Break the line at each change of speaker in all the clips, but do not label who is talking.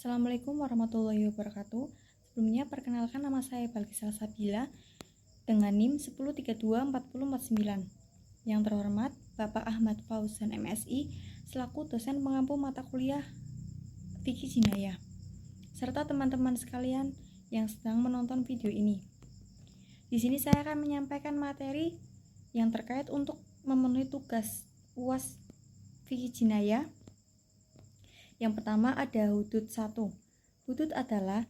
Assalamualaikum warahmatullahi wabarakatuh. Sebelumnya perkenalkan, nama saya Balkis Salsabila dengan NIM 10324049. Yang terhormat Bapak Ahmad Fauzan MSI selaku dosen pengampu mata kuliah Fikih Jinayah, serta teman-teman sekalian yang sedang menonton video ini. Di sini saya akan menyampaikan materi yang terkait untuk memenuhi tugas UAS Fikih Jinayah. Yang pertama ada hudud 1. Hudud adalah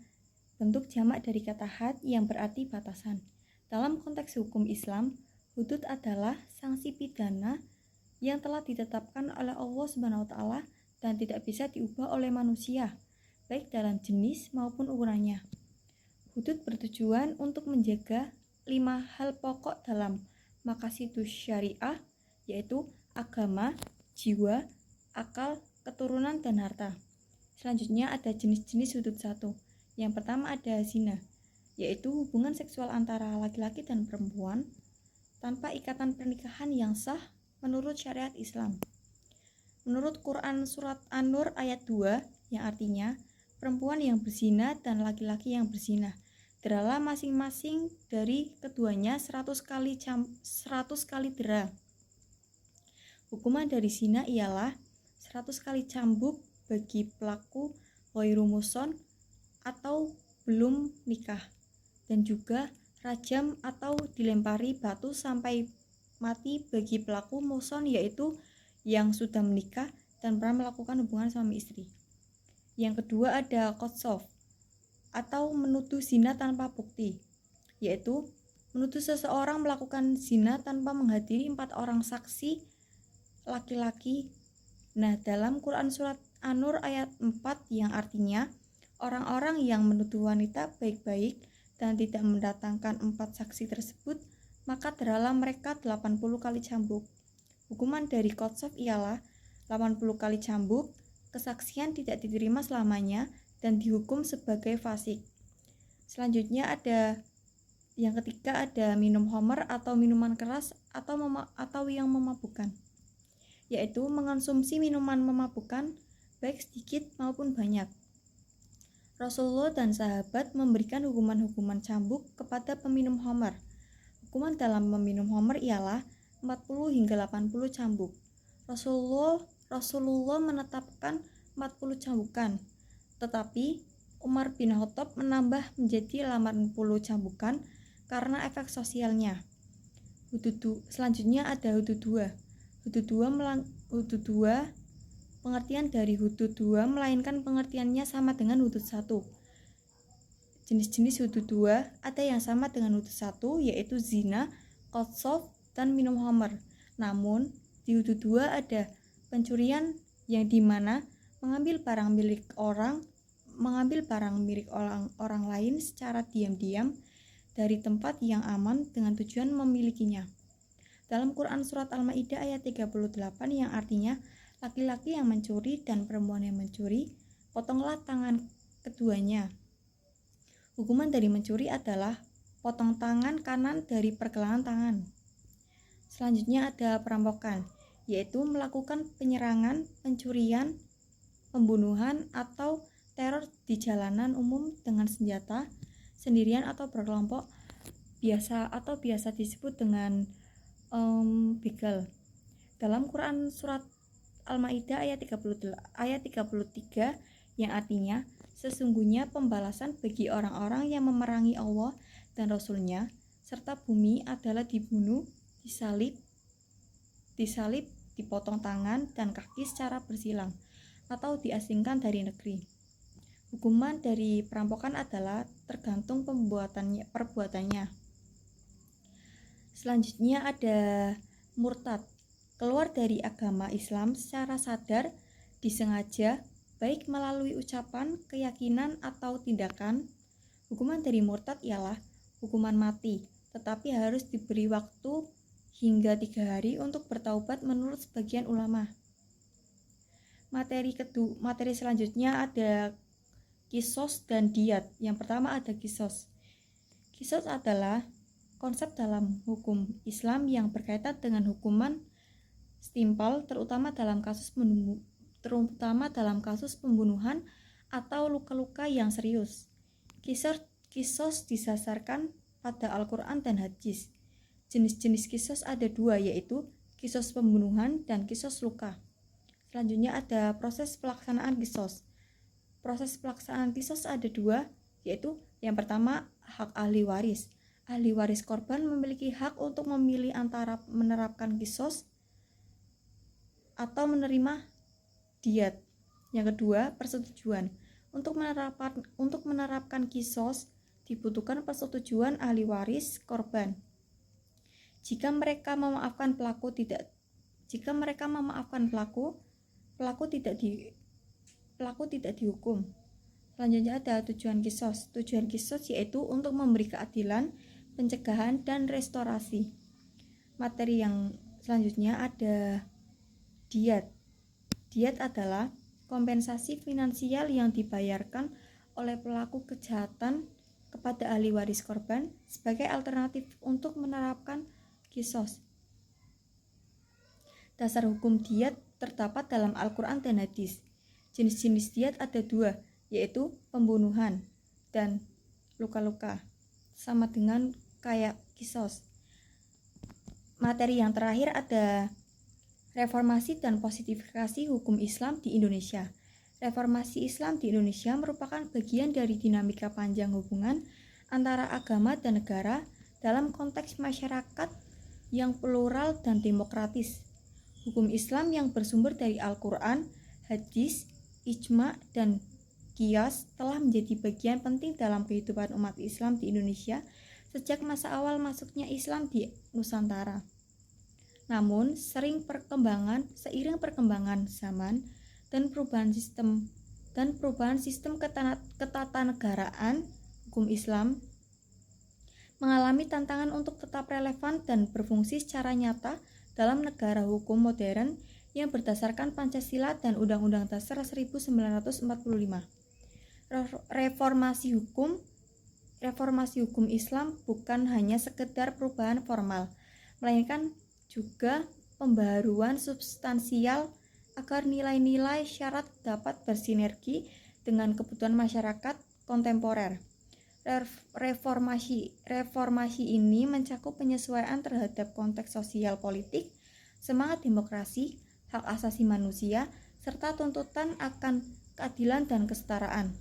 bentuk jamak dari kata had yang berarti batasan. Dalam konteks hukum Islam, hudud adalah sanksi pidana yang telah ditetapkan oleh Allah SWT dan tidak bisa diubah oleh manusia, baik dalam jenis maupun ukurannya. Hudud bertujuan untuk menjaga 5 hal pokok dalam maqasidus syariah, yaitu agama, jiwa, akal, keturunan, dan harta. Selanjutnya ada jenis-jenis hudud 1. Yang pertama ada zina, yaitu hubungan seksual antara laki-laki dan perempuan tanpa ikatan pernikahan yang sah menurut syariat Islam. Menurut Quran surat An-Nur ayat 2, yang artinya perempuan yang berzina dan laki-laki yang berzina, deralah masing-masing dari keduanya 100 kali dera. Hukuman dari zina ialah 100 kali cambuk bagi pelaku ghairu muhsan atau belum nikah, dan juga rajam atau dilempari batu sampai mati bagi pelaku muhsan, yaitu yang sudah menikah dan pernah melakukan hubungan suami istri. Yang kedua ada qadzaf atau menuduh zina tanpa bukti, yaitu menuduh seseorang melakukan zina tanpa menghadiri 4 orang saksi laki-laki. Nah, dalam Quran surat An-Nur ayat 4, yang artinya orang-orang yang menuduh wanita baik-baik dan tidak mendatangkan 4 saksi tersebut, maka deralah mereka 80 kali cambuk. Hukuman dari qadzaf ialah 80 kali cambuk, kesaksian tidak diterima selamanya, dan dihukum sebagai fasik. Selanjutnya ada yang ketiga ada minum khamr atau minuman keras atau yang memabukkan, yaitu mengonsumsi minuman memabukkan baik sedikit maupun banyak. Rasulullah dan sahabat memberikan hukuman-hukuman cambuk kepada peminum khamr. Hukuman dalam meminum khamr ialah 40 hingga 80 cambuk. Rasulullah menetapkan 40 cambukan, tetapi Umar bin Khattab menambah menjadi 80 cambukan karena efek sosialnya. Selanjutnya ada hudud 2. Hudud 2, pengertian dari hudud 2 melainkan pengertiannya sama dengan hudud 1. Jenis-jenis hudud 2 ada yang sama dengan hudud 1, yaitu zina, qadzaf, dan minum khamr. Namun di hudud 2 ada pencurian yang dimana mengambil barang milik orang lain secara diam-diam dari tempat yang aman dengan tujuan memilikinya. Dalam Quran surat Al-Maidah ayat 38, yang artinya laki-laki yang mencuri dan perempuan yang mencuri, potonglah tangan keduanya. Hukuman dari mencuri adalah potong tangan kanan dari pergelangan tangan. Selanjutnya ada perampokan, yaitu melakukan penyerangan, pencurian, pembunuhan, atau teror di jalanan umum dengan senjata, sendirian atau berkelompok, biasa disebut dengan begal. Dalam Quran surat Al-Maidah ayat 33, yang artinya sesungguhnya pembalasan bagi orang-orang yang memerangi Allah dan Rasul-Nya serta bumi adalah dibunuh, disalib, dipotong tangan dan kaki secara bersilang, atau diasingkan dari negeri. Hukuman dari perampokan adalah tergantung perbuatannya. Selanjutnya ada murtad, keluar dari agama Islam secara sadar, disengaja, baik melalui ucapan, keyakinan, atau tindakan. Hukuman dari murtad ialah hukuman mati, tetapi harus diberi waktu hingga 3 hari untuk bertaubat menurut sebagian ulama. Materi selanjutnya ada qisas dan diyat. Yang pertama ada qisas. Qisas adalah konsep dalam hukum Islam yang berkaitan dengan hukuman setimpal, terutama dalam kasus pembunuhan atau luka-luka yang serius. Kisos disasarkan pada Al-Quran dan hadis. Jenis-jenis kisos ada dua, yaitu kisos pembunuhan dan kisos luka. Selanjutnya ada proses pelaksanaan kisos. Proses pelaksanaan kisos ada dua, yaitu yang pertama hak ahli waris. Ahli waris korban memiliki hak untuk memilih antara menerapkan kisos atau menerima diat. Yang kedua, persetujuan. Untuk menerapkan kisos dibutuhkan persetujuan ahli waris korban. Jika mereka memaafkan pelaku tidak dihukum. Selanjutnya ada tujuan kisos. Tujuan kisos yaitu untuk memberi keadilan, pencegahan, dan restorasi. Materi yang selanjutnya ada diat. Diat adalah kompensasi finansial yang dibayarkan oleh pelaku kejahatan kepada ahli waris korban sebagai alternatif untuk menerapkan kisos. Dasar hukum diat terdapat dalam Al-Quran dan hadis. Jenis-jenis diat ada dua, yaitu pembunuhan dan luka-luka, sama dengan kayak kisos. Materi yang terakhir ada reformasi dan positifikasi hukum Islam di Indonesia. Reformasi Islam di Indonesia merupakan bagian dari dinamika panjang hubungan antara agama dan negara dalam konteks masyarakat yang plural dan demokratis. Hukum Islam yang bersumber dari Al-Quran, hadis, ijma, dan qiyas telah menjadi bagian penting dalam kehidupan umat Islam di Indonesia sejak masa awal masuknya Islam di Nusantara. Namun, seiring perkembangan zaman dan perubahan sistem ketatanegaraan, hukum Islam mengalami tantangan untuk tetap relevan dan berfungsi secara nyata dalam negara hukum modern yang berdasarkan Pancasila dan Undang-Undang Dasar 1945. Reformasi hukum Islam bukan hanya sekedar perubahan formal, melainkan juga pembaharuan substansial agar nilai-nilai syarat dapat bersinergi dengan kebutuhan masyarakat kontemporer. Reformasi ini mencakup penyesuaian terhadap konteks sosial politik, semangat demokrasi, hak asasi manusia, serta tuntutan akan keadilan dan kesetaraan.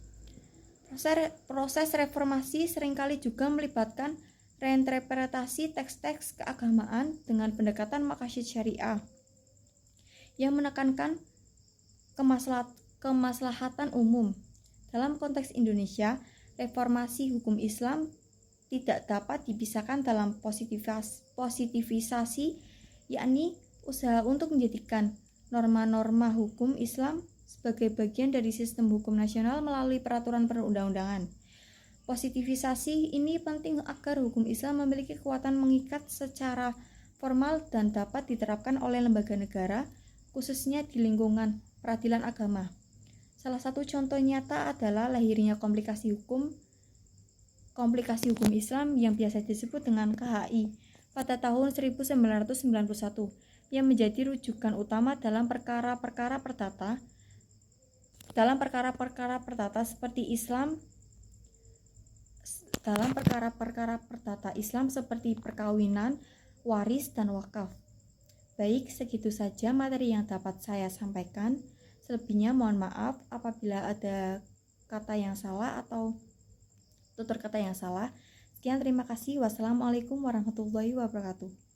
Proses reformasi seringkali juga melibatkan reinterpretasi teks-teks keagamaan dengan pendekatan maqasid syariah yang menekankan kemaslahatan umum. Dalam konteks Indonesia, reformasi hukum Islam tidak dapat dipisahkan dalam positivisasi, yakni usaha untuk menjadikan norma-norma hukum Islam sebagai bagian dari sistem hukum nasional melalui peraturan perundang-undangan. Positivisasi ini penting agar hukum Islam memiliki kekuatan mengikat secara formal dan dapat diterapkan oleh lembaga negara, khususnya di lingkungan peradilan agama. Salah satu contoh nyata adalah lahirnya komplikasi hukum Islam yang biasa disebut dengan KHI pada tahun 1991, yang menjadi rujukan utama dalam perkara-perkara perdata seperti Islam seperti perkawinan, waris, dan wakaf. Baik, segitu saja materi yang dapat saya sampaikan. Selebihnya mohon maaf apabila ada kata yang salah atau tutur kata yang salah. Sekian, terima kasih. Wassalamualaikum warahmatullahi wabarakatuh.